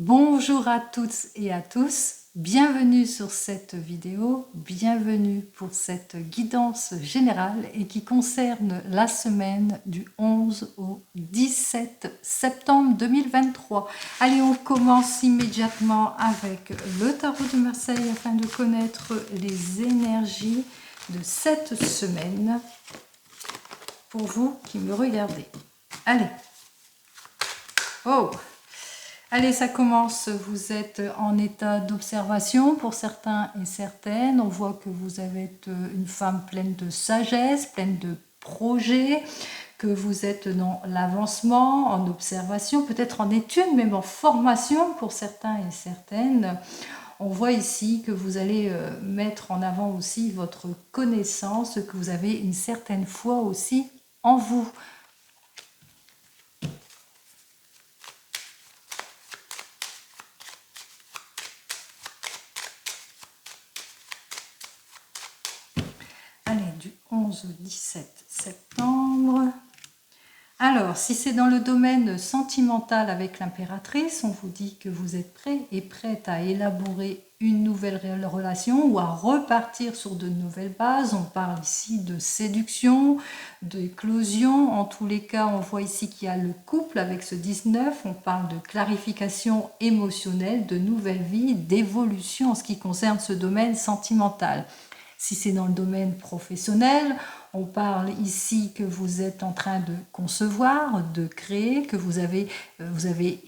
Bonjour à toutes et à tous, bienvenue sur cette vidéo, bienvenue pour cette guidance générale et qui concerne la semaine du 11 au 17 septembre 2023. Allez, on commence immédiatement avec le tarot de Marseille afin de connaître les énergies de cette semaine pour vous qui me regardez. Allez, oh! Allez, ça commence, vous êtes en état d'observation pour certains et certaines. On voit que vous êtes une femme pleine de sagesse, pleine de projets, que vous êtes dans l'avancement, en observation, peut-être en études, même en formation pour certains et certaines. On voit ici que vous allez mettre en avant aussi votre connaissance, que vous avez une certaine foi aussi en vous. Allez, du 11 au 17 septembre. Alors, si c'est dans le domaine sentimental avec l'impératrice, on vous dit que vous êtes prêt et prête à élaborer une nouvelle relation ou à repartir sur de nouvelles bases. On parle ici de séduction, d'éclosion. En tous les cas, on voit ici qu'il y a le couple avec ce 19. On parle de clarification émotionnelle, de nouvelle vie, d'évolution en ce qui concerne ce domaine sentimental. Si c'est dans le domaine professionnel, on parle ici que vous êtes en train de concevoir, de créer, que vous avez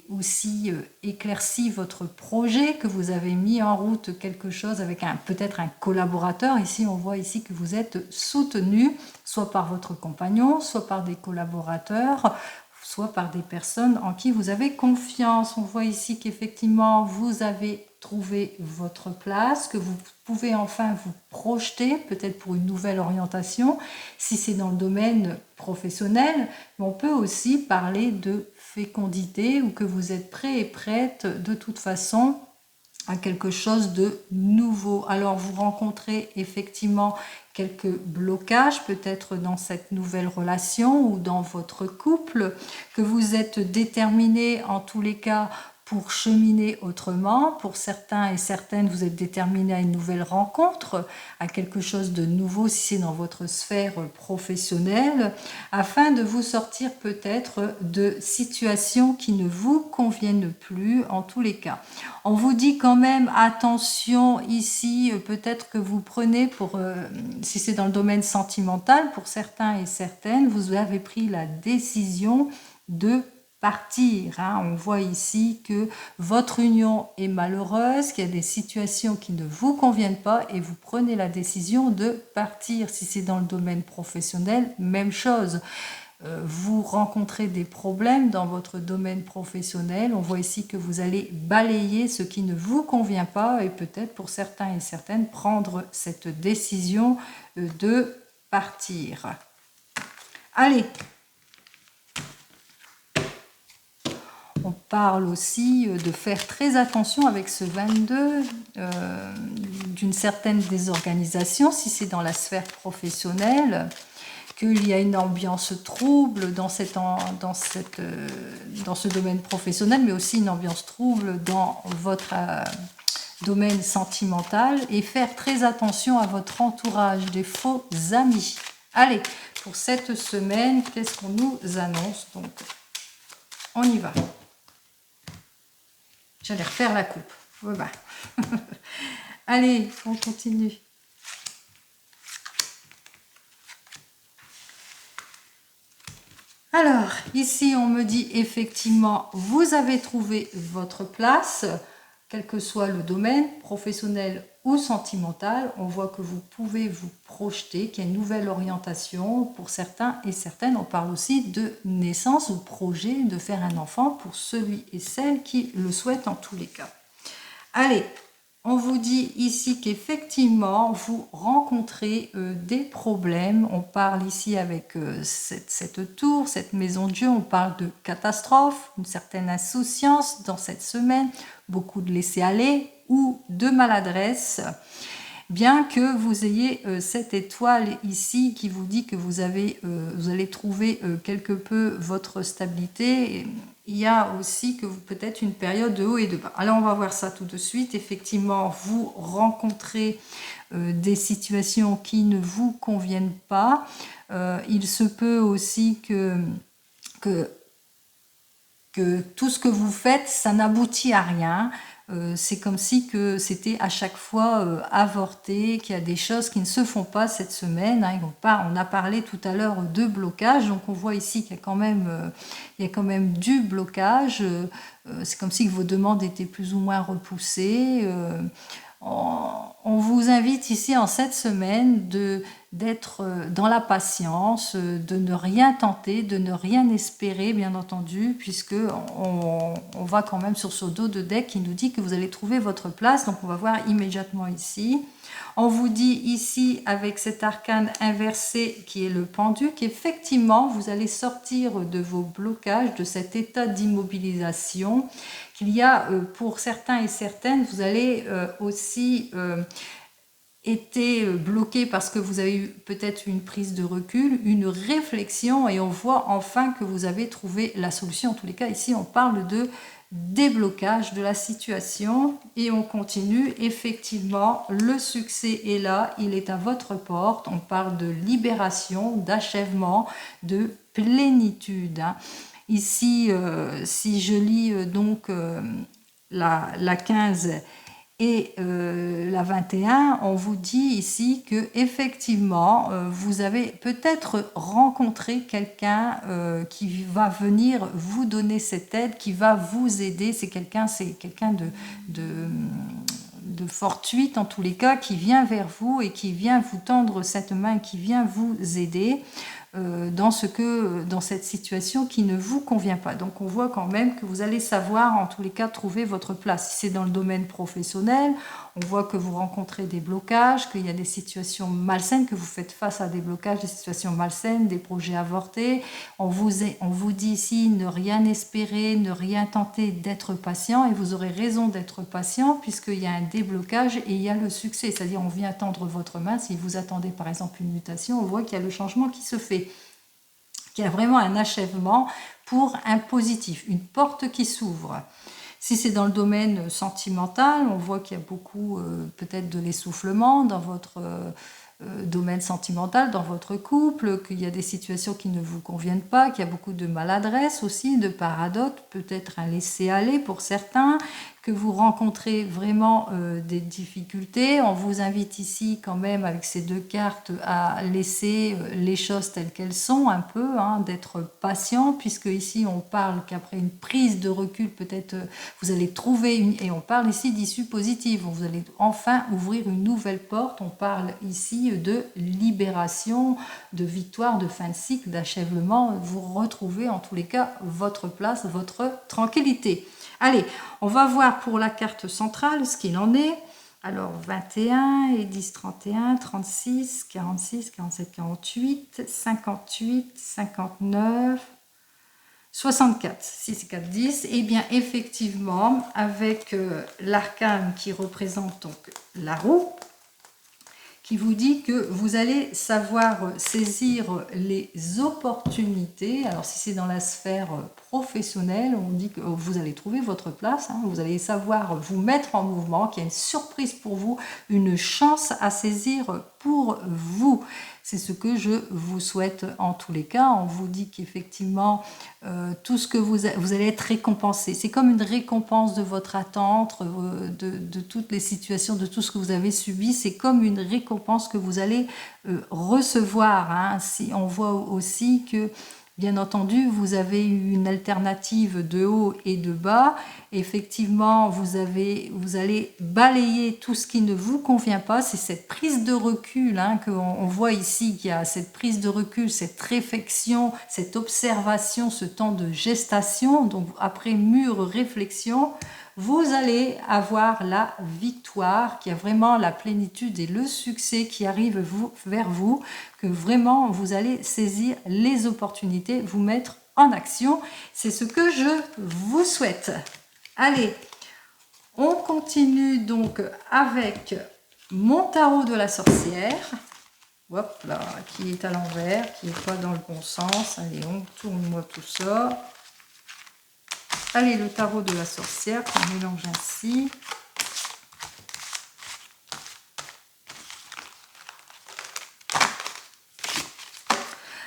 aussi éclairci votre projet, que vous avez mis en route quelque chose avec peut-être un collaborateur. Ici, on voit ici que vous êtes soutenu, soit par votre compagnon, soit par des collaborateurs, soit par des personnes en qui vous avez confiance. On voit ici qu'effectivement, vous avez trouvé votre place, que vous pouvez enfin vous projeter, peut-être pour une nouvelle orientation. Si c'est dans le domaine professionnel, on peut aussi parler de fécondité ou que vous êtes prêt et prête de toute façon à quelque chose de nouveau. Alors vous rencontrez effectivement quelques blocages peut-être dans cette nouvelle relation ou dans votre couple, que vous êtes déterminé en tous les cas pour cheminer autrement. Pour certains et certaines, vous êtes déterminés à une nouvelle rencontre, à quelque chose de nouveau si c'est dans votre sphère professionnelle, afin de vous sortir peut-être de situations qui ne vous conviennent plus en tous les cas. On vous dit quand même attention ici, peut-être que vous prenez si c'est dans le domaine sentimental, pour certains et certaines, vous avez pris la décision de partir. On voit ici que votre union est malheureuse, qu'il y a des situations qui ne vous conviennent pas et vous prenez la décision de partir. Si c'est dans le domaine professionnel, même chose. Vous rencontrez des problèmes dans votre domaine professionnel. On voit ici que vous allez balayer ce qui ne vous convient pas et peut-être pour certains et certaines prendre cette décision de partir. Allez! On parle aussi de faire très attention avec ce 22, d'une certaine désorganisation, si c'est dans la sphère professionnelle, qu'il y a une ambiance trouble dans ce domaine professionnel, mais aussi une ambiance trouble dans votre domaine sentimental, et faire très attention à votre entourage, des faux amis. Allez, pour cette semaine, qu'est-ce qu'on nous annonce? Donc, on y va. J'allais refaire la coupe. Voilà. Allez, on continue. Alors, ici, on me dit effectivement, vous avez trouvé votre place, quel que soit le domaine, professionnel ou sentimental. On voit que vous pouvez vous projeter, qu'il y a une nouvelle orientation pour certains et certaines. On parle aussi de naissance ou projet de faire un enfant pour celui et celle qui le souhaitent en tous les cas. Allez, on vous dit ici qu'effectivement, vous rencontrez des problèmes. On parle ici avec cette tour, cette maison de Dieu, on parle de catastrophe, une certaine insouciance dans cette semaine, beaucoup de laisser-aller ou de maladresse. Bien que vous ayez cette étoile ici qui vous dit que vous allez trouver quelque peu votre stabilité il y a aussi que peut-être une période de haut et de bas. Alors on va voir ça tout de suite. Effectivement, vous rencontrez des situations qui ne vous conviennent pas. Il se peut aussi que tout ce que vous faites, ça n'aboutit à rien. C'est comme si que c'était à chaque fois avorté, qu'il y a des choses qui ne se font pas cette semaine. Hein. On a parlé tout à l'heure de blocage, donc on voit ici qu'il y a quand même du blocage. C'est comme si vos demandes étaient plus ou moins repoussées. On vous invite ici en cette semaine d'être dans la patience, de ne rien tenter, de ne rien espérer, bien entendu, puisque on va quand même sur ce dos de deck qui nous dit que vous allez trouver votre place. Donc on va voir immédiatement ici. On vous dit ici, avec cet arcane inversé qui est le pendu, qu'effectivement, vous allez sortir de vos blocages, de cet état d'immobilisation, qu'il y a pour certains et certaines, vous allez aussi été bloqué parce que vous avez eu peut-être une prise de recul, une réflexion, et on voit enfin que vous avez trouvé la solution. En tous les cas, ici, on parle de déblocage de la situation et on continue. Effectivement, le succès est là, il est à votre porte. On parle de libération, d'achèvement, de plénitude. Hein. Ici, si je lis donc la 15 et la 21, on vous dit ici que effectivement vous avez peut-être rencontré quelqu'un qui va venir vous donner cette aide, qui va vous aider. C'est quelqu'un de fortuite en tous les cas, qui vient vers vous et qui vient vous tendre cette main, qui vient vous aider dans cette situation qui ne vous convient pas. Donc on voit quand même que vous allez savoir en tous les cas trouver votre place. Si c'est dans le domaine professionnel, on voit que vous rencontrez des blocages, qu'il y a des situations malsaines, que vous faites face à des blocages, des situations malsaines, des projets avortés. On vous dit ici ne rien espérer, ne rien tenter, d'être patient, et vous aurez raison d'être patient puisqu'il y a un déblocage et il y a le succès. C'est-à-dire on vient tendre votre main. Si vous attendez par exemple une mutation, on voit qu'il y a le changement qui se fait, qu'il y a vraiment un achèvement pour un positif, une porte qui s'ouvre. Si c'est dans le domaine sentimental, on voit qu'il y a beaucoup peut-être de l'essoufflement dans votre domaine sentimental, dans votre couple, qu'il y a des situations qui ne vous conviennent pas, qu'il y a beaucoup de maladresse aussi, de paradoxe, peut-être un laisser-aller pour certains, que vous rencontrez vraiment des difficultés. On vous invite ici quand même avec ces deux cartes à laisser les choses telles qu'elles sont un peu, hein, d'être patient, puisque ici on parle qu'après une prise de recul, peut-être vous allez trouver et on parle ici d'issue positive, vous allez enfin ouvrir une nouvelle porte. On parle ici de libération, de victoire, de fin de cycle, d'achèvement. Vous retrouvez en tous les cas votre place, votre tranquillité. Allez, on va voir pour la carte centrale ce qu'il en est. Alors 21 et 10, 31, 36, 46, 47, 48, 58, 59, 64, 6, 4, 10. Et bien effectivement, avec l'arcane qui représente donc la roue, qui vous dit que vous allez savoir saisir les opportunités. Alors si c'est dans la sphère professionnelle, on dit que vous allez trouver votre place, hein, vous allez savoir vous mettre en mouvement, qu'il y a une surprise pour vous, une chance à saisir pour vous. C'est ce que je vous souhaite en tous les cas. On vous dit qu'effectivement, tout ce que vous allez être récompensé. C'est comme une récompense de votre attente, de toutes les situations, de tout ce que vous avez subi. C'est comme une récompense que vous allez recevoir. Hein. Si on voit aussi que, bien entendu, vous avez eu une alternative de haut et de bas. Effectivement, vous allez balayer tout ce qui ne vous convient pas. C'est cette prise de recul, hein, qu'on voit ici, qu'il y a cette prise de recul, cette réflexion, cette observation, ce temps de gestation. Donc, après mûre réflexion, vous allez avoir la victoire, qui a vraiment la plénitude et le succès qui arrive vers vous, que vraiment vous allez saisir les opportunités, vous mettre en action. C'est ce que je vous souhaite. Allez, on continue donc avec mon tarot de la sorcière. Hop là, qui est à l'envers, qui n'est pas dans le bon sens. Allez, on tourne-moi tout ça. Allez, le tarot de la sorcière qu'on mélange ainsi.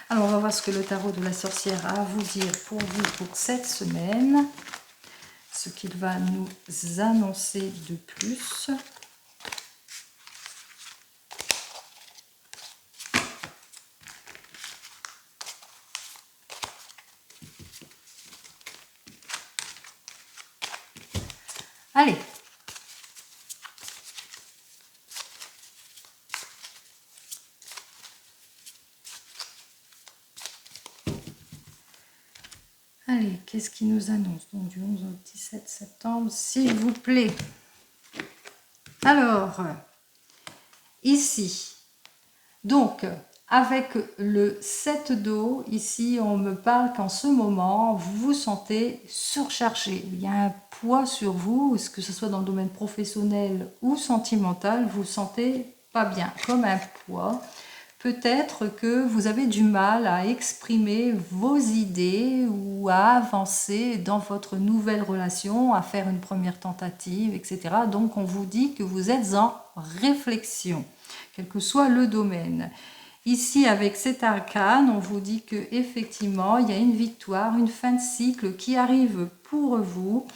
Alors, on va voir ce que le tarot de la sorcière a à vous dire pour vous pour cette semaine. Ce qu'il va nous annoncer de plus. Allez. Allez, qu'est-ce qui nous annonce donc du 11 au 17 septembre, s'il vous plaît. Alors, ici, donc, avec le 7 d'eau, ici, on me parle qu'en ce moment, vous vous sentez surchargé. Il y a un poids sur vous, que ce soit dans le domaine professionnel ou sentimental, vous vous sentez pas bien, comme un poids. Peut-être que vous avez du mal à exprimer vos idées ou à avancer dans votre nouvelle relation, à faire une première tentative, etc. Donc, on vous dit que vous êtes en réflexion, quel que soit le domaine. Ici, avec cet arcane, on vous dit que effectivement, il y a une victoire, une fin de cycle qui arrive pour vous.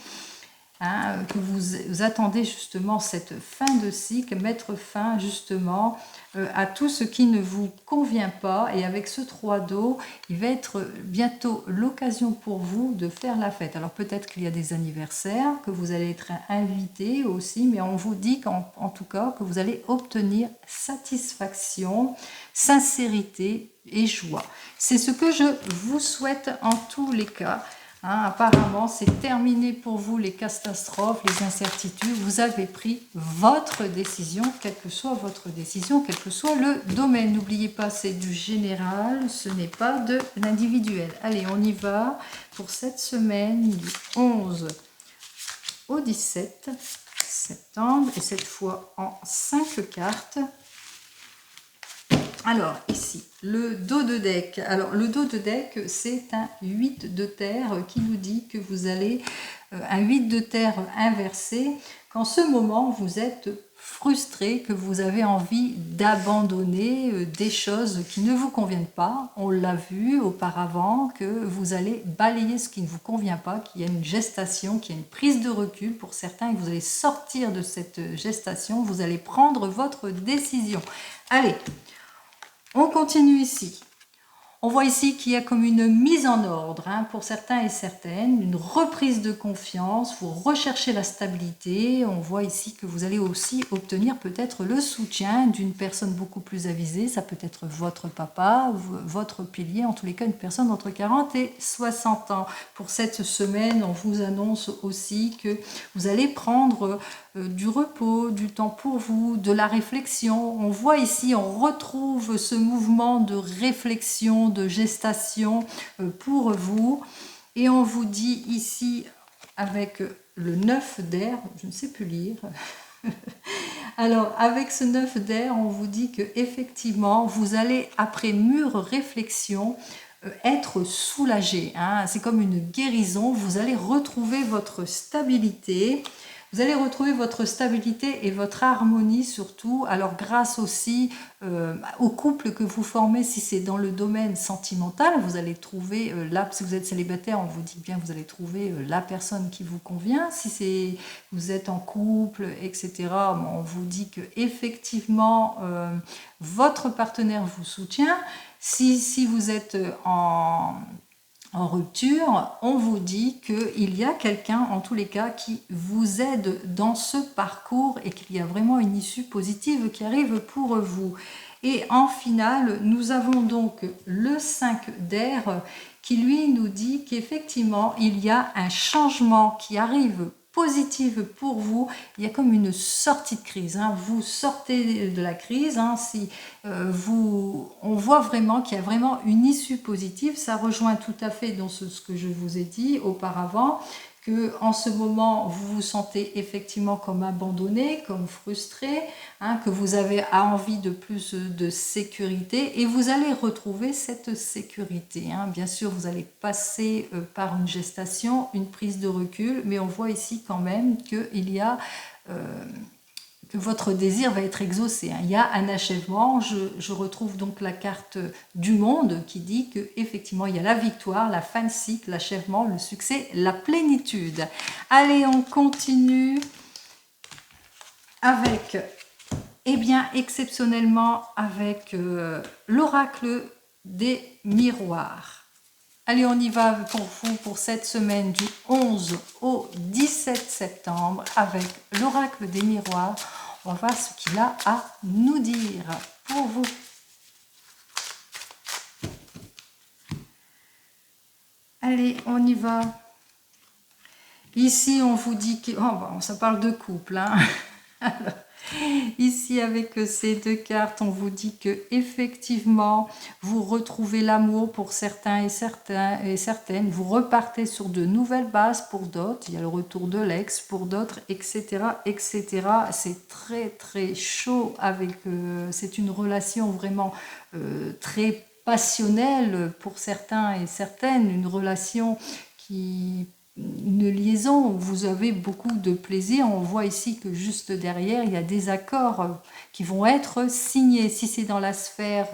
Hein, que vous attendez justement cette fin de cycle, mettre fin justement à tout ce qui ne vous convient pas. Et avec ce 3 d'eau, il va être bientôt l'occasion pour vous de faire la fête. Alors peut-être qu'il y a des anniversaires, que vous allez être invité aussi, mais on vous dit en tout cas que vous allez obtenir satisfaction, sincérité et joie. C'est ce que je vous souhaite en tous les cas. Hein, apparemment, c'est terminé pour vous les catastrophes, les incertitudes. Vous avez pris votre décision, quelle que soit votre décision, quel que soit le domaine. N'oubliez pas, c'est du général, ce n'est pas de l'individuel. Allez, on y va pour cette semaine du 11 au 17 septembre. Et cette fois en 5 cartes. Alors, ici, le dos de deck. Alors, le dos de deck, c'est un 8 de terre qui nous dit que vous allez, un 8 de terre inversé, qu'en ce moment, vous êtes frustré, que vous avez envie d'abandonner des choses qui ne vous conviennent pas. On l'a vu auparavant, que vous allez balayer ce qui ne vous convient pas, qu'il y a une gestation, qu'il y a une prise de recul pour certains, et que vous allez sortir de cette gestation, vous allez prendre votre décision. Allez, on continue ici. On voit ici qu'il y a comme une mise en ordre hein, pour certains et certaines, une reprise de confiance, vous recherchez la stabilité. On voit ici que vous allez aussi obtenir peut-être le soutien d'une personne beaucoup plus avisée. Ça peut être votre papa, votre pilier, en tous les cas une personne entre 40 et 60 ans. Pour cette semaine, on vous annonce aussi que vous allez prendre du repos, du temps pour vous, de la réflexion. On voit ici, on retrouve ce mouvement de réflexion, de gestation pour vous. Et on vous dit ici, avec le 9 d'air, je ne sais plus lire. Alors, avec ce 9 d'air, on vous dit que effectivement, vous allez, après mûre réflexion, être soulagé. Hein. C'est comme une guérison. Vous allez retrouver votre stabilité. Vous allez retrouver votre stabilité et votre harmonie surtout. Alors grâce aussi au couple que vous formez, si c'est dans le domaine sentimental, vous allez trouver, là, si vous êtes célibataire, on vous dit bien que vous allez trouver la personne qui vous convient. Si vous êtes en couple, etc., on vous dit que effectivement votre partenaire vous soutient. Si vous êtes en rupture, on vous dit qu'il y a quelqu'un, en tous les cas, qui vous aide dans ce parcours et qu'il y a vraiment une issue positive qui arrive pour vous. Et en finale, nous avons donc le 5 d'air qui lui nous dit qu'effectivement, il y a un changement qui arrive positive pour vous. Il y a comme une sortie de crise. Hein. Vous sortez de la crise. Hein. Si on voit vraiment qu'il y a vraiment une issue positive. Ça rejoint tout à fait dans ce que je vous ai dit auparavant, que en ce moment vous vous sentez effectivement comme abandonné, comme frustré, hein, que vous avez envie de plus de sécurité et vous allez retrouver cette sécurité. Hein. Bien sûr, vous allez passer par une gestation, une prise de recul, mais on voit ici quand même qu'il y a que votre désir va être exaucé. Hein. Il y a un achèvement. Je retrouve donc la carte du monde qui dit que effectivement il y a la victoire, la fin de cycle, l'achèvement, le succès, la plénitude. Allez, on continue avec, eh bien, exceptionnellement avec l'oracle des miroirs. Allez, on y va pour vous pour cette semaine du 11 au 17 septembre avec l'oracle des miroirs. On va voir ce qu'il a à nous dire pour vous. Allez, on y va. Ici, on vous dit que... Oh, bon, ça parle de couple. Hein. Alors, ici, avec ces deux cartes, on vous dit que effectivement, vous retrouvez l'amour pour certains et certaines. Vous repartez sur de nouvelles bases pour d'autres. Il y a le retour de l'ex pour d'autres, etc., etc. C'est très, très chaud avec... c'est une relation vraiment très passionnelle pour certains et certaines. Une relation qui... une liaison où vous avez beaucoup de plaisir. On voit ici que juste derrière, il y a des accords qui vont être signés. Si c'est dans la sphère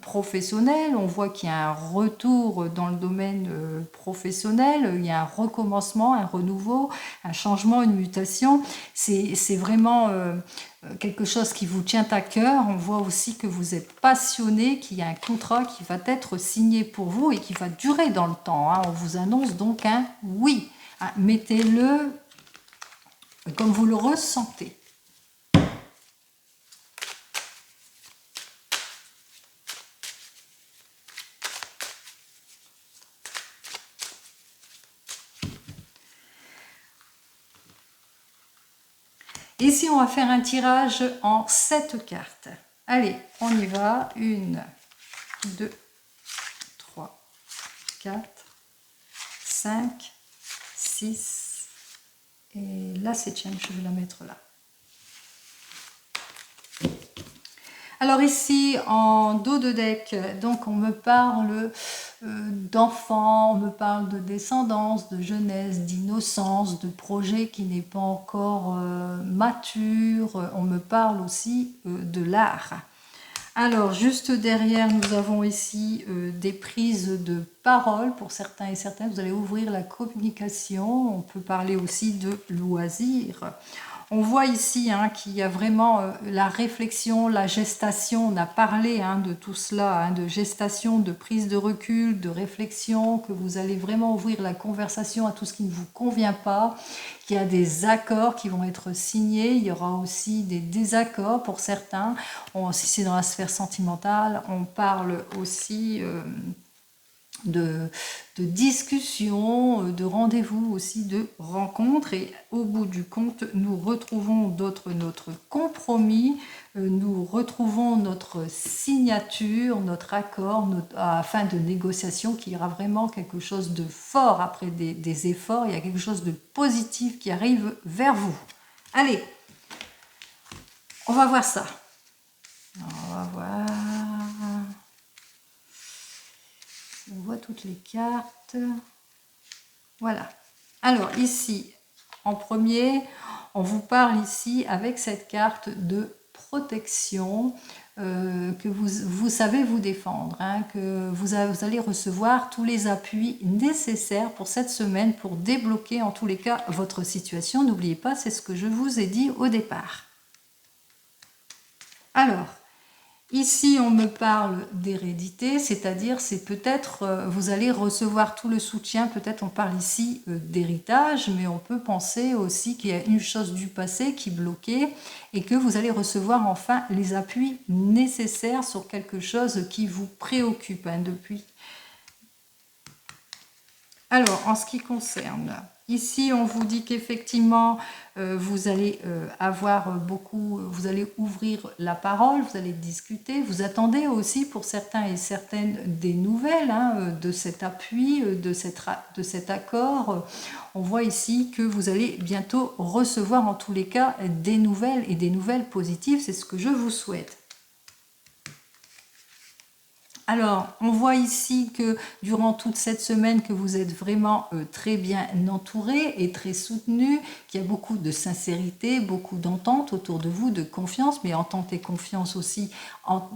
professionnelle, on voit qu'il y a un retour dans le domaine professionnel, il y a un recommencement, un renouveau, un changement, une mutation. C'est vraiment quelque chose qui vous tient à cœur. On voit aussi que vous êtes passionné, qu'il y a un contrat qui va être signé pour vous et qui va durer dans le temps. Hein. On vous annonce donc un oui. Hein. Mettez-le comme vous le ressentez. Ici, on va faire un tirage en 7 cartes. Allez, on y va. 1, 2, 3, 4, 5, 6. Et la 7e, je vais la mettre là. Alors ici, en dos de deck, donc on me parle d'enfants, on me parle de descendance, de jeunesse, d'innocence, de projet qui n'est pas encore mature. On me parle aussi de l'art. Alors, juste derrière, nous avons ici des prises de parole pour certains et certaines. Vous allez ouvrir la communication. On peut parler aussi de loisirs. On voit ici hein, qu'il y a vraiment la réflexion, la gestation. On a parlé hein, de tout cela, hein, de gestation, de prise de recul, de réflexion, que vous allez vraiment ouvrir la conversation à tout ce qui ne vous convient pas. Il y a des accords qui vont être signés. Il y aura aussi des désaccords pour certains. Si c'est dans la sphère sentimentale, on parle aussi... de discussions, de rendez-vous aussi, de rencontres. Et au bout du compte, nous retrouvons notre compromis, nous retrouvons notre signature, notre accord, à fin de négociation, qui ira vraiment quelque chose de fort après des efforts. Il y a quelque chose de positif qui arrive vers vous. Allez, on va voir ça. On va voir... On voit toutes les cartes. Voilà. Alors ici, en premier, on vous parle ici avec cette carte de protection que vous savez vous défendre, hein, que vous allez recevoir tous les appuis nécessaires pour cette semaine pour débloquer en tous les cas votre situation. N'oubliez pas, c'est ce que je vous ai dit au départ. Alors, ici, on me parle d'hérédité, c'est-à-dire c'est peut-être, vous allez recevoir tout le soutien, peut-être on parle ici d'héritage, mais on peut penser aussi qu'il y a une chose du passé qui bloquait et que vous allez recevoir enfin les appuis nécessaires sur quelque chose qui vous préoccupe hein, depuis. Alors, en ce qui concerne Ici, on vous dit qu'effectivement, vous allez vous allez ouvrir la parole, vous allez discuter. Vous attendez aussi pour certains et certaines des nouvelles hein, de cet appui, de cet accord. On voit ici que vous allez bientôt recevoir en tous les cas des nouvelles et des nouvelles positives. C'est ce que je vous souhaite. Alors, on voit ici que durant toute cette semaine que vous êtes vraiment très bien entouré et très soutenu, qu'il y a beaucoup de sincérité, beaucoup d'entente autour de vous, de confiance, mais entente et confiance aussi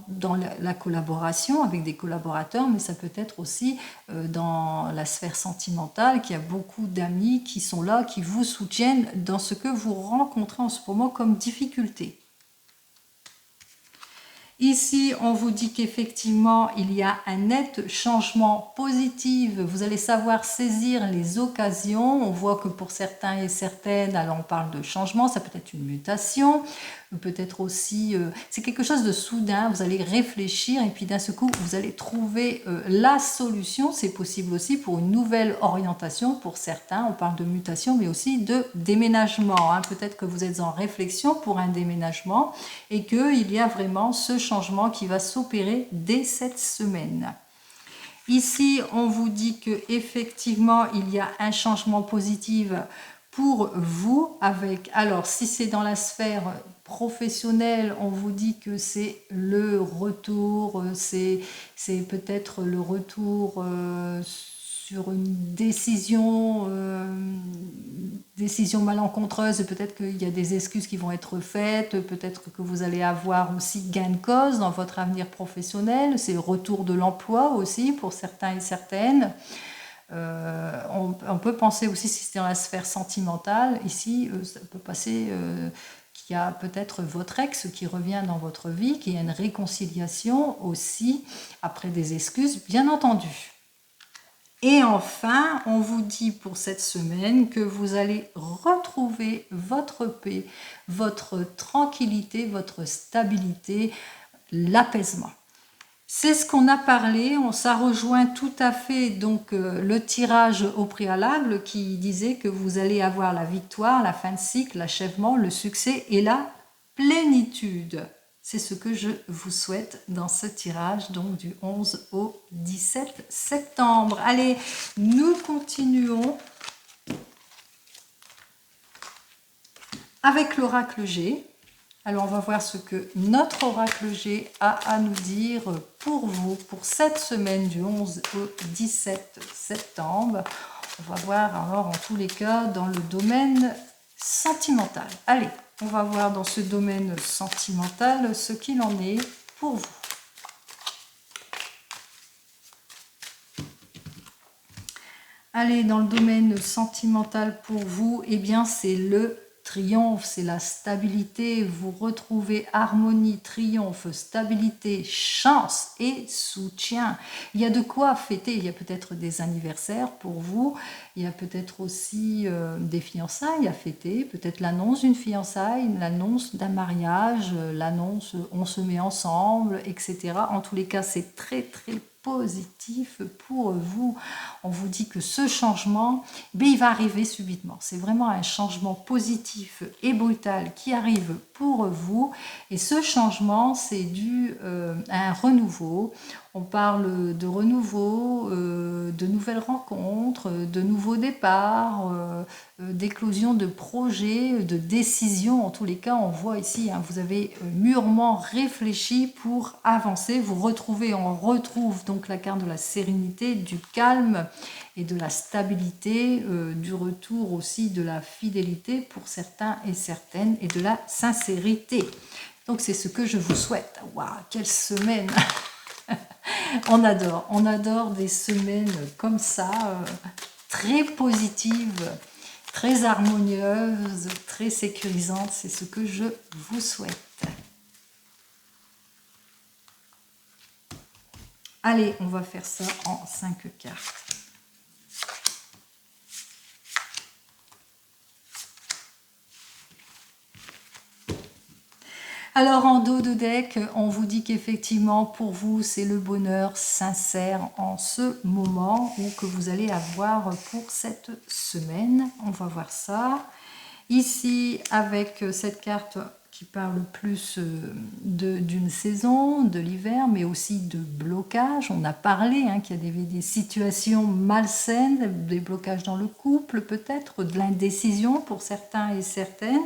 dans la collaboration avec des collaborateurs, mais ça peut être aussi dans la sphère sentimentale, qu'il y a beaucoup d'amis qui sont là, qui vous soutiennent dans ce que vous rencontrez en ce moment comme difficulté. Ici, on vous dit qu'effectivement, il y a un net changement positif. Vous allez savoir saisir les occasions. On voit que pour certains et certaines, alors on parle de changement, ça peut être une mutation, peut-être aussi, c'est quelque chose de soudain. Vous allez réfléchir et puis d'un seul coup, vous allez trouver la solution. C'est possible aussi pour une nouvelle orientation pour certains. On parle de mutation, mais aussi de déménagement. Hein. Peut-être que vous êtes en réflexion pour un déménagement et qu'il y a vraiment ce changement qui va s'opérer dès cette semaine. Ici, on vous dit que effectivement, il y a un changement positif pour vous avec, alors si c'est dans la sphère professionnelle, on vous dit que c'est le retour, c'est peut-être le retour sur une décision malencontreuse, peut-être qu'il y a des excuses qui vont être faites, peut-être que vous allez avoir aussi gain de cause dans votre avenir professionnel, c'est le retour de l'emploi aussi pour certains et certaines. On peut penser aussi, si c'est dans la sphère sentimentale, ici, ça peut passer qu'il y a peut-être votre ex qui revient dans votre vie, qu'il y a une réconciliation aussi, après des excuses, bien entendu. Et enfin, on vous dit pour cette semaine que vous allez retrouver votre paix, votre tranquillité, votre stabilité, l'apaisement. C'est ce qu'on a parlé, ça rejoint tout à fait donc le tirage au préalable qui disait que vous allez avoir la victoire, la fin de cycle, l'achèvement, le succès et la plénitude. C'est ce que je vous souhaite dans ce tirage, donc du 11 au 17 septembre. Allez, nous continuons avec l'oracle G. Alors, on va voir ce que notre oracle G a à nous dire pour vous, pour cette semaine du 11 au 17 septembre. On va voir alors, en tous les cas, dans le domaine sentimental. Allez, on va voir dans ce domaine sentimental ce qu'il en est pour vous. Allez, dans le domaine sentimental pour vous, eh bien, c'est le triomphe, c'est la stabilité. Vous retrouvez harmonie, triomphe, stabilité, chance et soutien. Il y a de quoi fêter. Il y a peut-être des anniversaires pour vous. Il y a peut-être aussi des fiançailles à fêter. Peut-être l'annonce d'une fiançaille, l'annonce d'un mariage, l'annonce on se met ensemble, etc. En tous les cas, c'est très, très positif pour vous. On vous dit que ce changement, il va arriver subitement. C'est vraiment un changement positif et brutal qui arrive pour vous. Et ce changement, c'est dû à un renouveau. On parle de renouveau, de nouvelles rencontres, de nouveaux départs, d'éclosion de projets, de décisions. En tous les cas, on voit ici, hein, vous avez mûrement réfléchi pour avancer. On retrouve donc la carte de la sérénité, du calme et de la stabilité, du retour aussi de la fidélité pour certains et certaines et de la sincérité. Donc c'est ce que je vous souhaite. Waouh, quelle semaine! On adore des semaines comme ça, très positives, très harmonieuses, très sécurisantes. C'est ce que je vous souhaite. Allez, on va faire ça en 5 cartes. Alors en dos de deck, on vous dit qu'effectivement pour vous c'est le bonheur sincère en ce moment ou que vous allez avoir pour cette semaine. On va voir ça. Ici avec cette carte qui parle plus d'une saison, de l'hiver, mais aussi de blocage. On a parlé qu'il y avait des situations malsaines, des blocages dans le couple peut-être, de l'indécision pour certains et certaines,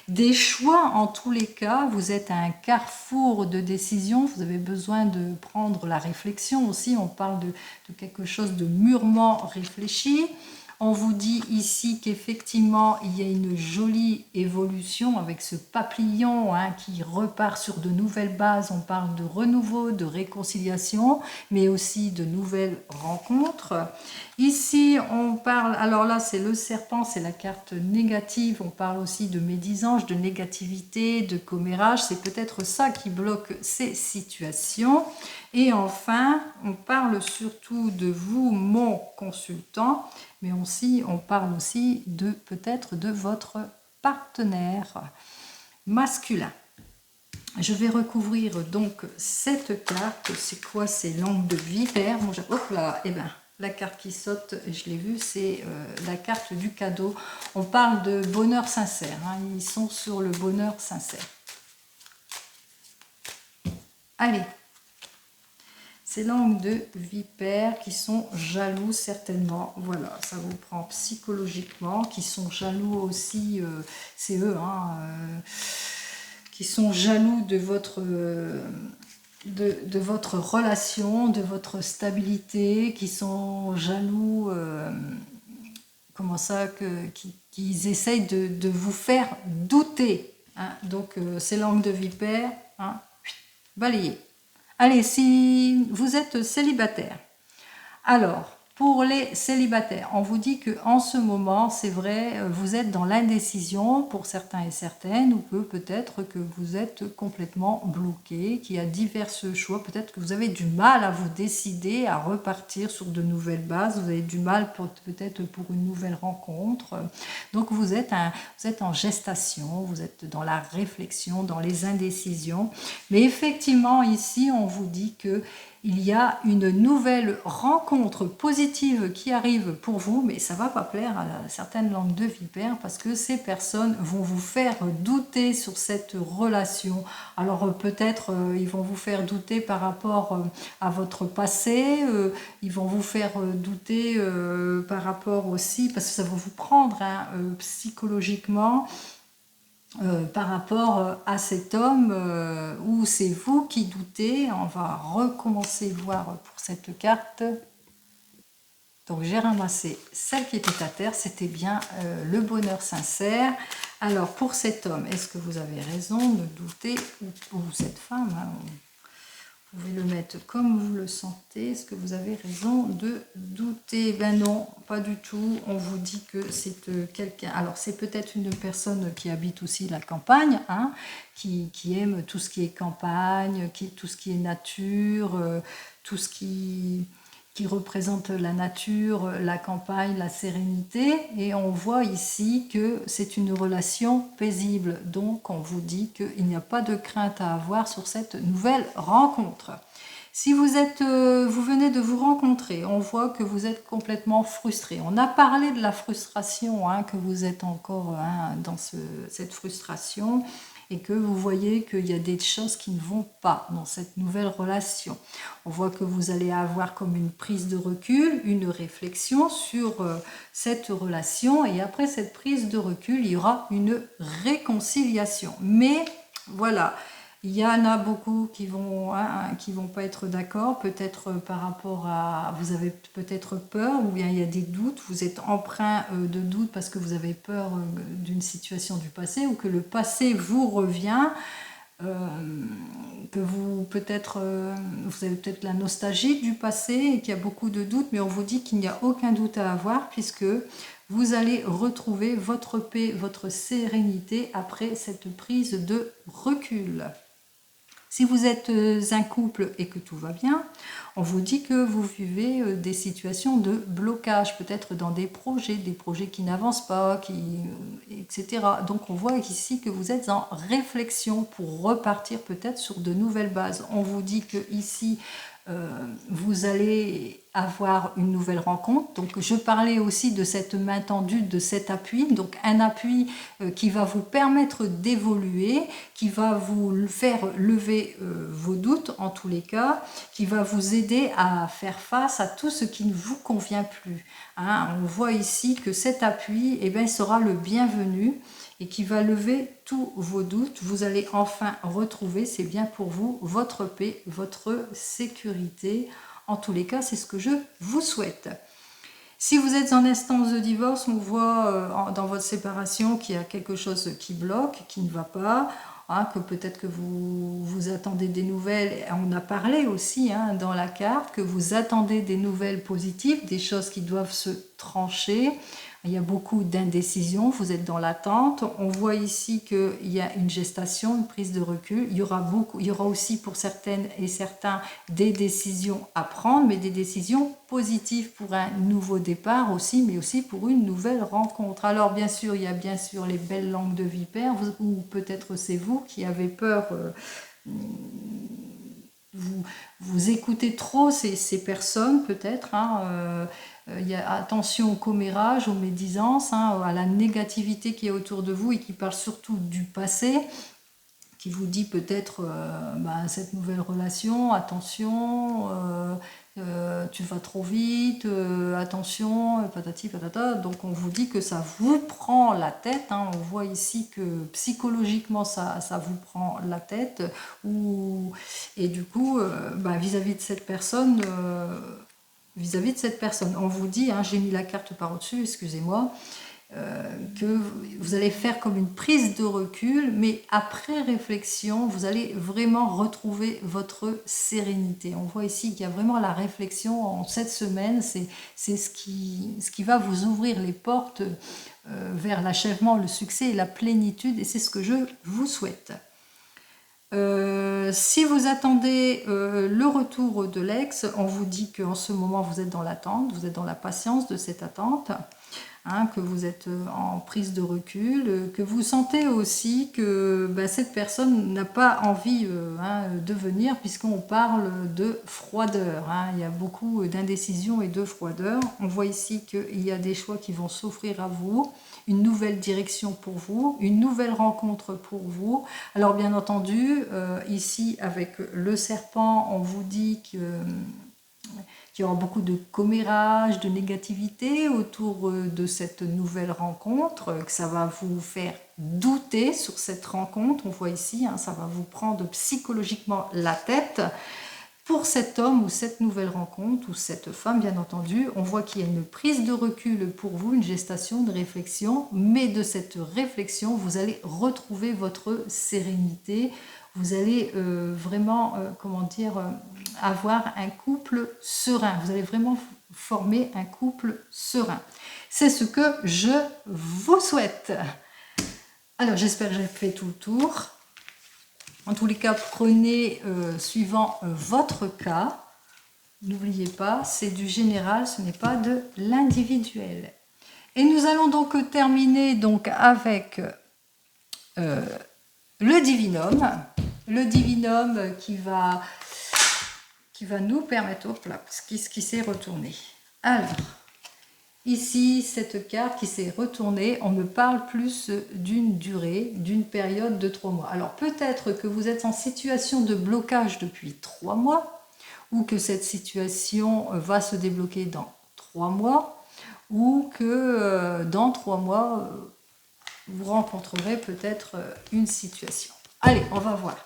des choix en tous les cas. Vous êtes à un carrefour de décision, vous avez besoin de prendre la réflexion aussi. On parle de quelque chose de mûrement réfléchi. On vous dit ici qu'effectivement, il y a une jolie évolution avec ce papillon qui repart sur de nouvelles bases. On parle de renouveau, de réconciliation, mais aussi de nouvelles rencontres. Ici, on parle, alors là, c'est le serpent, c'est la carte négative. On parle aussi de médisance, de négativité, de commérage. C'est peut-être ça qui bloque ces situations. Et enfin, on parle surtout de vous, mon consultant, mais aussi, on parle aussi de peut-être de votre partenaire masculin. Je vais recouvrir donc cette carte. C'est quoi? C'est l'angle de vipère. Hop là, et ben, la carte qui saute, je l'ai vue, c'est la carte du cadeau. On parle de bonheur sincère. Ils sont sur le bonheur sincère. Allez. C'est l'angle de vipère qui sont jaloux certainement. Voilà, ça vous prend psychologiquement, qui sont jaloux aussi, c'est eux, qui sont jaloux de votre relation, de votre stabilité, qui sont jaloux, comment ça, qu'ils essayent de vous faire douter. Donc c'est l'angle de vipère, balayé. Allez, si vous êtes célibataire, alors, pour les célibataires, on vous dit qu'en ce moment, c'est vrai, vous êtes dans l'indécision pour certains et certaines, ou que peut-être que vous êtes complètement bloqué, qu'il y a divers choix, peut-être que vous avez du mal à vous décider, à repartir sur de nouvelles bases, vous avez du mal peut-être pour une nouvelle rencontre. Donc vous êtes en gestation, vous êtes dans la réflexion, dans les indécisions. Mais effectivement, ici, on vous dit que il y a une nouvelle rencontre positive qui arrive pour vous, mais ça ne va pas plaire à certaines langues de vipère parce que ces personnes vont vous faire douter sur cette relation. Alors peut-être ils vont vous faire douter par rapport à votre passé, ils vont vous faire douter par rapport aussi, parce que ça va vous prendre psychologiquement. Par rapport à cet homme où c'est vous qui doutez. On va recommencer voir pour cette carte. Donc j'ai ramassé celle qui était à terre, c'était bien le bonheur sincère. Alors pour cet homme, est-ce que vous avez raison de douter, ou cette femme, vous pouvez le mettre comme vous le sentez. Est-ce que vous avez raison de douter? Ben non, pas du tout. On vous dit que c'est quelqu'un... Alors, c'est peut-être une personne qui habite aussi la campagne, qui aime tout ce qui est campagne, tout ce qui est nature, tout ce qui représente la nature, la campagne, la sérénité. Et on voit ici que c'est une relation paisible. Donc, on vous dit qu'il n'y a pas de crainte à avoir sur cette nouvelle rencontre. Si vous venez de vous rencontrer, on voit que vous êtes complètement frustré. On a parlé de la frustration, que vous êtes encore dans cette frustration, et que vous voyez qu'il y a des choses qui ne vont pas dans cette nouvelle relation. On voit que vous allez avoir comme une prise de recul, une réflexion sur cette relation, et après cette prise de recul, il y aura une réconciliation. Mais voilà, il y en a beaucoup qui vont pas être d'accord, peut-être par rapport à... Vous avez peut-être peur, ou bien il y a des doutes, vous êtes empreint de doutes parce que vous avez peur d'une situation du passé, ou que le passé vous revient, que vous avez peut-être la nostalgie du passé et qu'il y a beaucoup de doutes, mais on vous dit qu'il n'y a aucun doute à avoir puisque vous allez retrouver votre paix, votre sérénité après cette prise de recul. Si vous êtes un couple et que tout va bien, on vous dit que vous vivez des situations de blocage, peut-être dans des projets qui n'avancent pas, etc. Donc on voit ici que vous êtes en réflexion pour repartir peut-être sur de nouvelles bases. On vous dit que ici, vous allez avoir une nouvelle rencontre. Donc je parlais aussi de cette main tendue, de cet appui, donc un appui qui va vous permettre d'évoluer, qui va vous faire lever vos doutes en tous les cas, qui va vous aider à faire face à tout ce qui ne vous convient plus. Hein, on voit ici que cet appui sera le bienvenu et qui va lever tous vos doutes. Vous allez enfin retrouver, c'est bien pour vous, votre paix, votre sécurité. En tous les cas, c'est ce que je vous souhaite. Si vous êtes en instance de divorce, on voit dans votre séparation qu'il y a quelque chose qui bloque, qui ne va pas, hein, que peut-être que vous attendez des nouvelles. On a parlé aussi dans la carte que vous attendez des nouvelles positives, des choses qui doivent se trancher. Il y a beaucoup d'indécision, vous êtes dans l'attente. On voit ici qu'il y a une gestation, une prise de recul. Il y aura aussi pour certaines et certains des décisions à prendre, mais des décisions positives pour un nouveau départ aussi, mais aussi pour une nouvelle rencontre. Alors bien sûr, il y a bien sûr les belles langues de vipère, ou peut-être c'est vous qui avez peur. Vous écoutez trop ces personnes peut-être. Il y a attention au commérage, aux médisances, à la négativité qui est autour de vous et qui parle surtout du passé, qui vous dit peut-être cette nouvelle relation, attention, tu vas trop vite, attention, patati patata. Donc on vous dit que ça vous prend la tête. On voit ici que psychologiquement ça vous prend la tête. Et du coup, vis-à-vis de cette personne... on vous dit, j'ai mis la carte par au-dessus, excusez-moi, que vous allez faire comme une prise de recul, mais après réflexion, vous allez vraiment retrouver votre sérénité. On voit ici qu'il y a vraiment la réflexion en cette semaine, c'est ce qui va vous ouvrir les portes vers l'achèvement, le succès et la plénitude, et c'est ce que je vous souhaite. Si vous attendez le retour de l'ex, on vous dit qu'en ce moment vous êtes dans l'attente, vous êtes dans la patience de cette attente, que vous êtes en prise de recul, que vous sentez aussi que cette personne n'a pas envie de venir, puisqu'on parle de froideur. Il y a beaucoup d'indécision et de froideur. On voit ici qu'il y a des choix qui vont s'offrir à vous, une nouvelle direction pour vous, une nouvelle rencontre pour vous. Alors bien entendu, ici avec le serpent, on vous dit qu'il y aura beaucoup de commérage, de négativité autour de cette nouvelle rencontre, que ça va vous faire douter sur cette rencontre. On voit ici, ça va vous prendre psychologiquement la tête. Pour cet homme ou cette nouvelle rencontre, ou cette femme bien entendu, on voit qu'il y a une prise de recul pour vous, une gestation, une réflexion, mais de cette réflexion, vous allez retrouver votre sérénité, vous allez vraiment, avoir un couple serein, vous allez vraiment former un couple serein. C'est ce que je vous souhaite. Alors j'espère que j'ai fait tout le tour. En tous les cas, prenez suivant votre cas. N'oubliez pas, c'est du général, ce n'est pas de l'individuel. Et nous allons donc terminer avec le divinum. Le divinum qui va nous permettre... Hop là, ce qui s'est retourné. Alors... Ici, cette carte qui s'est retournée, on me parle plus d'une durée, d'une période de 3 mois. Alors peut-être que vous êtes en situation de blocage depuis 3 mois, ou que cette situation va se débloquer dans 3 mois, ou que dans 3 mois, vous rencontrerez peut-être une situation. Allez, on va voir.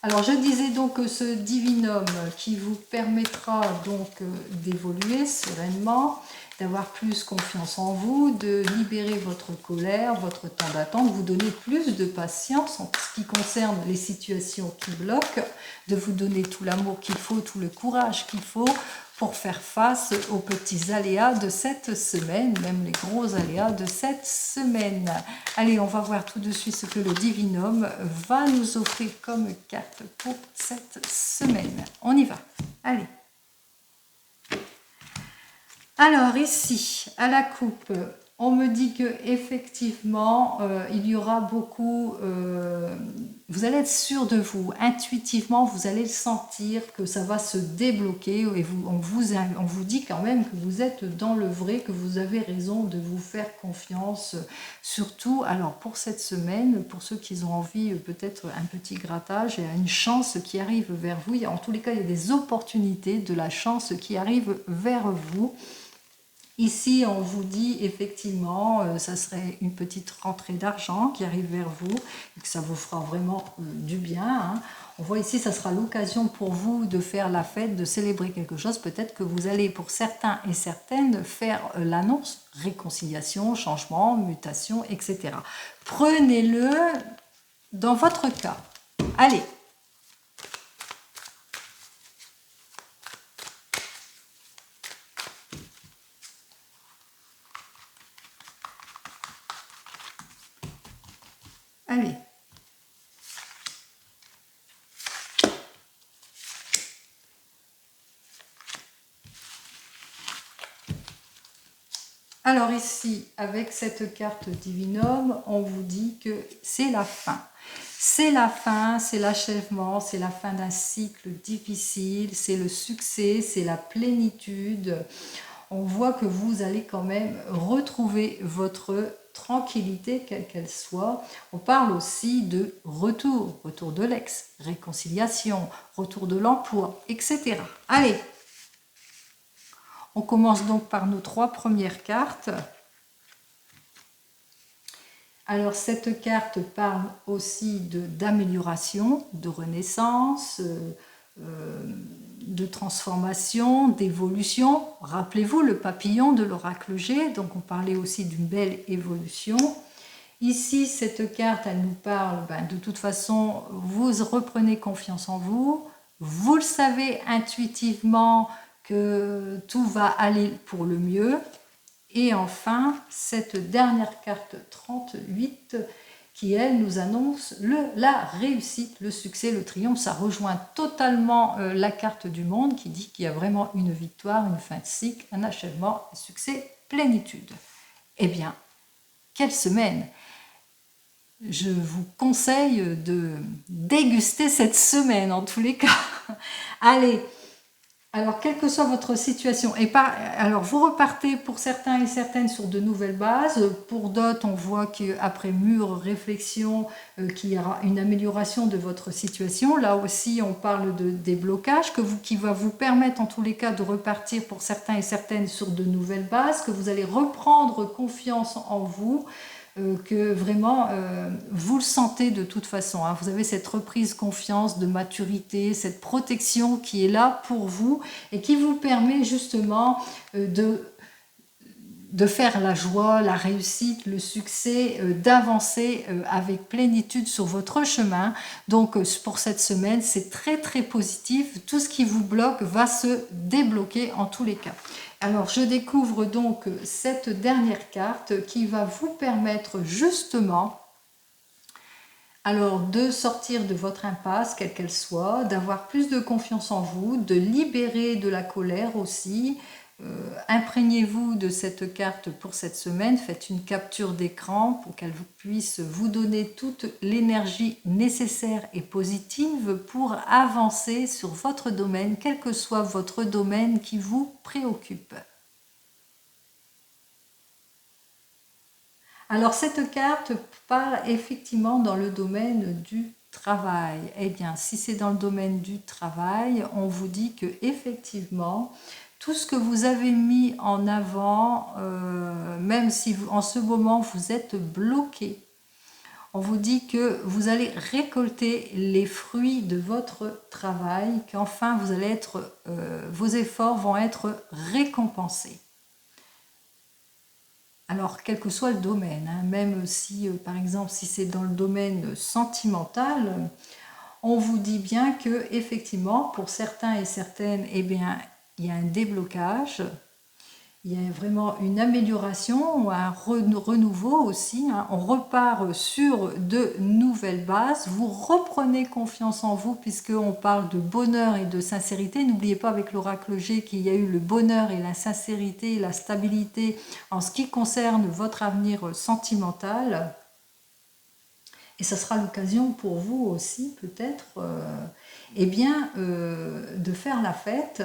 Alors je disais donc que ce divinum qui vous permettra donc d'évoluer sereinement, d'avoir plus confiance en vous, de libérer votre colère, votre temps d'attente, vous donner plus de patience en ce qui concerne les situations qui bloquent, de vous donner tout l'amour qu'il faut, tout le courage qu'il faut pour faire face aux petits aléas de cette semaine, même les gros aléas de cette semaine. Allez, on va voir tout de suite ce que le Divinum va nous offrir comme carte pour cette semaine. On y va. Allez. Alors ici, à la coupe, on me dit que effectivement, il y aura beaucoup. Vous allez être sûr de vous, intuitivement, vous allez sentir que ça va se débloquer et on vous dit quand même que vous êtes dans le vrai, que vous avez raison de vous faire confiance. Surtout, alors pour cette semaine, pour ceux qui ont envie, peut-être un petit grattage, il y a une chance qui arrive vers vous. En tous les cas, il y a des opportunités, de la chance qui arrive vers vous. Ici, on vous dit effectivement, ça serait une petite rentrée d'argent qui arrive vers vous, et que ça vous fera vraiment du bien. Hein. On voit ici, ça sera l'occasion pour vous de faire la fête, de célébrer quelque chose. Peut-être que vous allez, pour certains et certaines, faire l'annonce, réconciliation, changement, mutation, etc. Prenez-le dans votre cas. Allez! Allez. Alors ici, avec cette carte Divinum, on vous dit que c'est la fin. C'est la fin, c'est l'achèvement, c'est la fin d'un cycle difficile, c'est le succès, c'est la plénitude. On voit que vous allez quand même retrouver votre tranquillité, quelle qu'elle soit. On parle aussi de retour, retour de l'ex, réconciliation, retour de l'emploi, etc. Allez, on commence donc par nos 3 premières cartes. Alors cette carte parle aussi d'amélioration, de renaissance, de transformation, d'évolution. Rappelez-vous le papillon de l'oracle G, donc on parlait aussi d'une belle évolution. Ici, cette carte, elle nous parle, de toute façon, vous reprenez confiance en vous, vous le savez intuitivement que tout va aller pour le mieux. Et enfin, cette dernière carte 38 qui, elle, nous annonce la réussite, le succès, le triomphe. Ça rejoint totalement la carte du monde qui dit qu'il y a vraiment une victoire, une fin de cycle, un achèvement, un succès, plénitude. Eh bien, quelle semaine! Je vous conseille de déguster cette semaine en tous les cas. Allez! Alors, quelle que soit votre situation, alors vous repartez pour certains et certaines sur de nouvelles bases. Pour d'autres, on voit qu'après mûre réflexion, qu'il y aura une amélioration de votre situation. Là aussi, on parle de déblocage qui va vous permettre en tous les cas de repartir pour certains et certaines sur de nouvelles bases, que vous allez reprendre confiance en vous. Que vraiment vous le sentez de toute façon. Hein. Vous avez cette reprise confiance de maturité, cette protection qui est là pour vous et qui vous permet justement de faire la joie, la réussite, le succès, d'avancer avec plénitude sur votre chemin. Donc pour cette semaine, c'est très très positif. Tout ce qui vous bloque va se débloquer en tous les cas. Alors je découvre donc cette dernière carte qui va vous permettre justement de sortir de votre impasse, quelle qu'elle soit, d'avoir plus de confiance en vous, de libérer de la colère aussi. Imprégnez-vous de cette carte pour cette semaine, faites une capture d'écran pour qu'elle puisse vous donner toute l'énergie nécessaire et positive pour avancer sur votre domaine, quel que soit votre domaine qui vous préoccupe. Alors cette carte parle effectivement dans le domaine du travail. Eh bien, si c'est dans le domaine du travail, on vous dit que effectivement, tout ce que vous avez mis en avant, même si en ce moment vous êtes bloqué, on vous dit que vous allez récolter les fruits de votre travail, qu'enfin vous allez vos efforts vont être récompensés. Alors, quel que soit le domaine, hein, même si, par exemple, si c'est dans le domaine sentimental, on vous dit bien que effectivement, pour certains et certaines, eh bien, il y a un déblocage, il y a vraiment une amélioration ou un renouveau aussi. Hein. On repart sur de nouvelles bases. Vous reprenez confiance en vous puisqu'on parle de bonheur et de sincérité. N'oubliez pas avec l'oracle G qu'il y a eu le bonheur et la sincérité, la stabilité en ce qui concerne votre avenir sentimental. Et ça sera l'occasion pour vous aussi peut-être de faire la fête.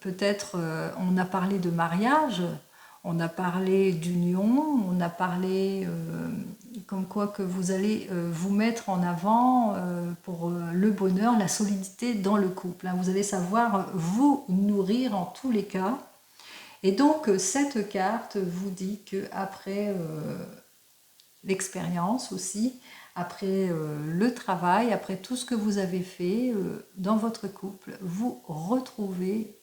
Peut-être on a parlé de mariage, on a parlé d'union, on a parlé comme quoi que vous allez vous mettre en avant pour le bonheur, la solidité dans le couple. Hein. Vous allez savoir vous nourrir en tous les cas. Et donc cette carte vous dit que après l'expérience aussi, après le travail, après tout ce que vous avez fait dans votre couple, vous retrouvez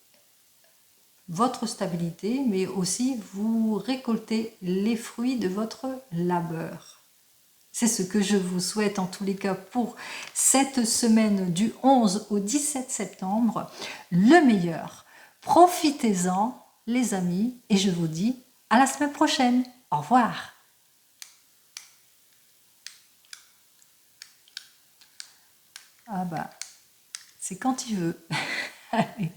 votre stabilité, mais aussi vous récoltez les fruits de votre labeur. C'est ce que je vous souhaite en tous les cas pour cette semaine du 11 au 17 septembre. Le meilleur. Profitez-en, les amis, et je vous dis à la semaine prochaine. Au revoir. Ah bah, c'est quand il veut. Allez.